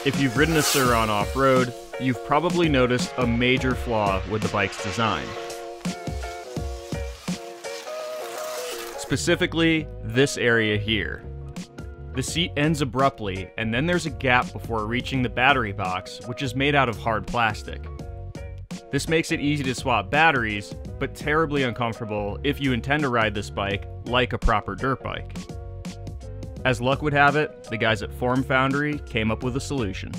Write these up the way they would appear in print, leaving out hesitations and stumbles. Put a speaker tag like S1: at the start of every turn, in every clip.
S1: If you've ridden a Sur Ron off-road, you've probably noticed a major flaw with the bike's design. Specifically, this area here. The seat ends abruptly, and then there's a gap before reaching the battery box, which is made out of hard plastic. This makes it easy to swap batteries, but terribly uncomfortable if you intend to ride this bike like a proper dirt bike. As luck would have it, the guys at Foundry came up with a solution.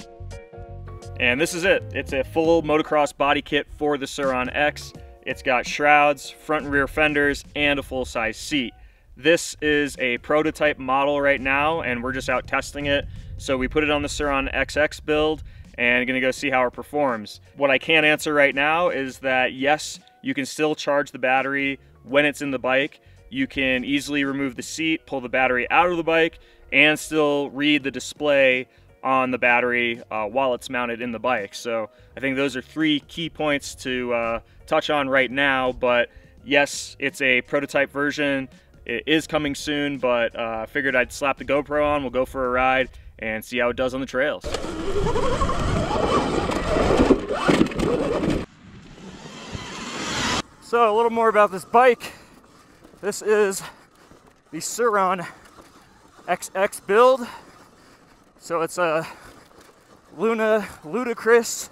S1: And this is it. It's a full motocross body kit for the Sur Ron X. It's got shrouds, front and rear fenders, and a full-size seat. This is a prototype model right now, and we're just out testing it. So we put it on the Sur Ron XX build, and gonna go see how it performs. What I can't answer right now is that yes, you can still charge the battery when it's in the bike. You can easily remove the seat, pull the battery out of the bike, and still read the display on the battery while it's mounted in the bike. So I think those are three key points to touch on right now. But yes, it's a prototype version. It is coming soon, but I figured I'd slap the GoPro on, we'll go for a ride, and see how it does on the trails. So a little more about this bike. This is the Sur Ron XX build. So it's a ludicrous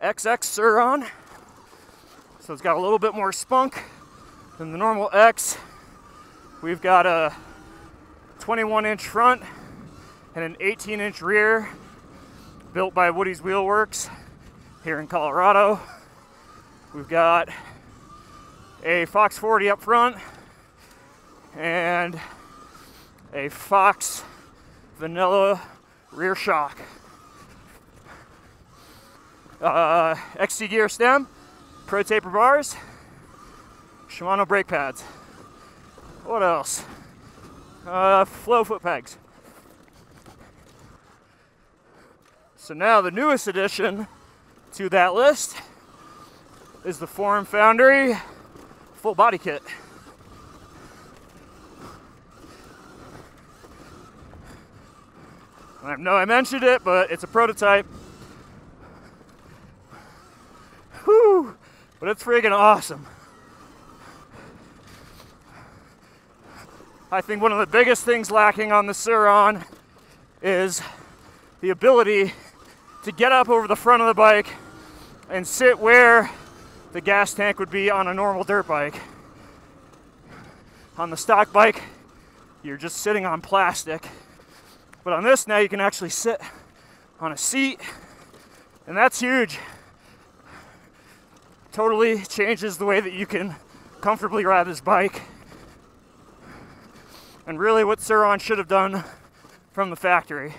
S1: XX Sur Ron. So it's got a little bit more spunk than the normal X. We've got a 21-inch front and an 18-inch rear, built by Woody's Wheel Works here in Colorado. We've got a Fox 40 up front and a Fox vanilla rear shock. XC gear stem, Pro taper bars, Shimano brake pads. What else? Flow foot pegs. So now the newest addition to that list is the 4MF Foundry full body kit. I know I mentioned it, but it's a prototype. Whew, but it's friggin' awesome. I think one of the biggest things lacking on the Sur Ron is the ability to get up over the front of the bike and sit where the gas tank would be on a normal dirt bike. On the stock bike, you're just sitting on plastic. But on this now you can actually sit on a seat, and that's huge. Totally changes the way that you can comfortably ride this bike. And really what Sur Ron should have done from the factory.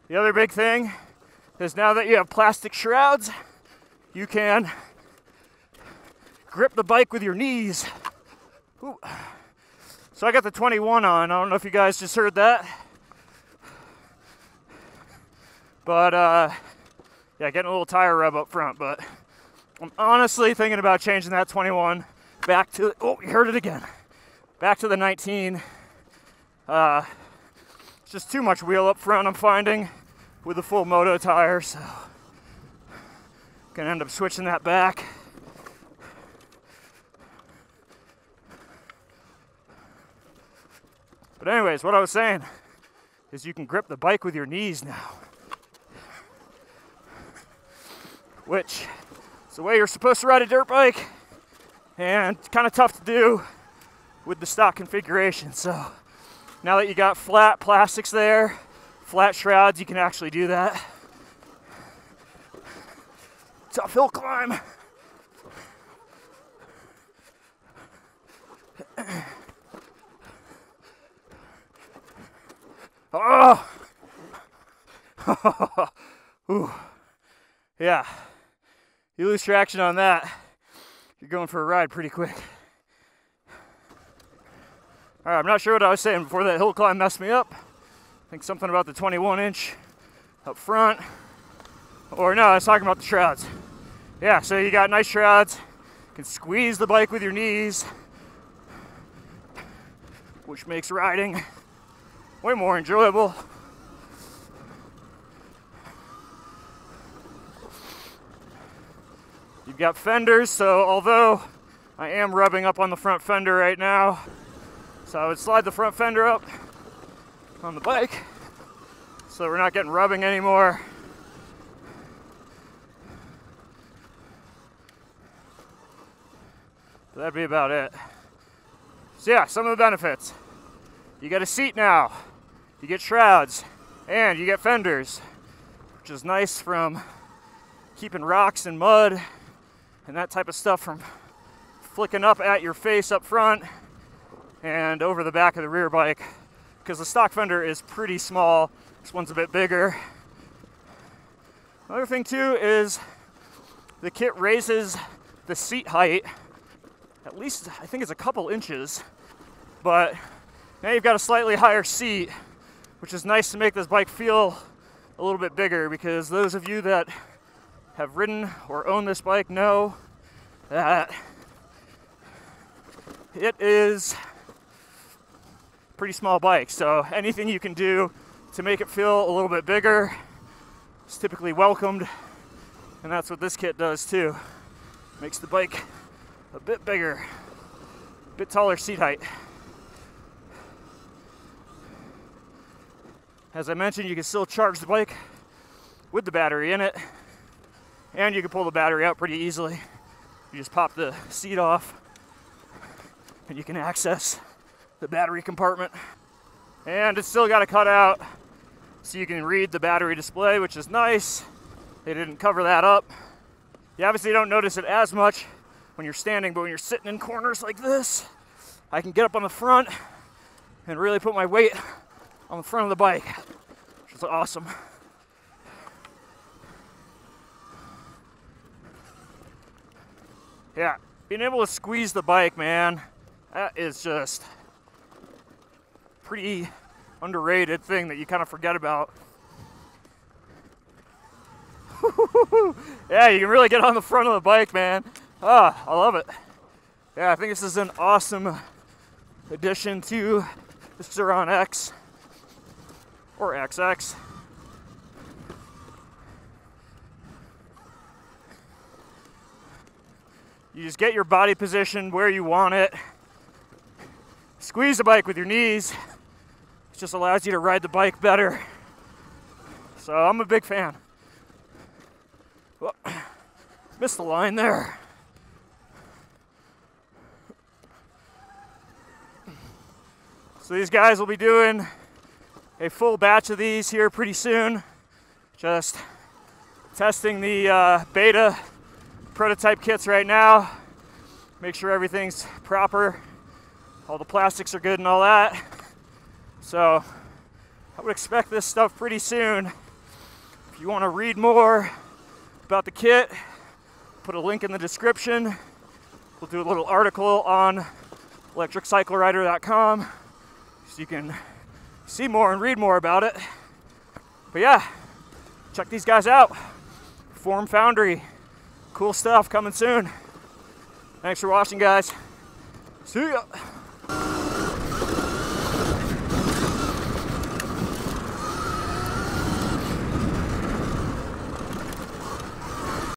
S1: The other big thing is now that you have plastic shrouds, you can grip the bike with your knees. Ooh. So I got the 21 on. I don't know if you guys just heard that. But yeah, getting a little tire rub up front, but I'm honestly thinking about changing that 21 back to, oh, you heard it again. Back to the 19. It's just too much wheel up front, I'm finding, with the full moto tire, so gonna end up switching that back. But anyways, what I was saying is you can grip the bike with your knees now, which is the way you're supposed to ride a dirt bike, and it's kind of tough to do with the stock configuration. So now that you got flat plastics there, flat shrouds, you can actually do that. Tough hill climb. Oh! Ooh. Yeah. You lose traction on that, you're going for a ride pretty quick. All right, I'm not sure what I was saying before that hill climb messed me up. I think something about the 21-inch up front. Or no, I was talking about the shrouds. Yeah, so you got nice shrouds. You can squeeze the bike with your knees, which makes riding way more enjoyable. You've got fenders, so although I am rubbing up on the front fender right now, so I would slide the front fender up on the bike so we're not getting rubbing anymore. But that'd be about it. So yeah, some of the benefits. You get a seat now, you get shrouds, and you get fenders, which is nice from keeping rocks and mud and that type of stuff from flicking up at your face up front and over the back of the rear bike, because the stock fender is pretty small. This one's a bit bigger. Another thing too is the kit raises the seat height at least, I think it's a couple inches, but now you've got a slightly higher seat, which is nice to make this bike feel a little bit bigger, because those of you that have ridden or own this bike know that it is a pretty small bike. So anything you can do to make it feel a little bit bigger is typically welcomed, and that's what this kit does too. Makes the bike a bit bigger, a bit taller seat height. As I mentioned, you can still charge the bike with the battery in it, and you can pull the battery out pretty easily. You just pop the seat off and you can access the battery compartment. And it's still got a cutout so you can read the battery display, which is nice. They didn't cover that up. You obviously don't notice it as much when you're standing, but when you're sitting in corners like this, I can get up on the front and really put my weight on the front of the bike, which is awesome. Yeah, being able to squeeze the bike, man, that is just pretty underrated thing that you kind of forget about. Yeah, you can really get on the front of the bike, man. Ah, I love it. Yeah, I think this is an awesome addition to the Sur Ron X or XX. You just get your body positioned where you want it. Squeeze the bike with your knees. It just allows you to ride the bike better. So I'm a big fan. Well, missed the line there. So these guys will be doing a full batch of these here pretty soon. Just testing the beta prototype kits right now. Make sure everything's proper. All the plastics are good and all that. So I would expect this stuff pretty soon. If you want to read more about the kit, put a link in the description. We'll do a little article on electriccyclerider.com so you can see more and read more about it. But yeah, check these guys out. Foundry. Cool stuff coming soon. Thanks for watching, guys. See ya.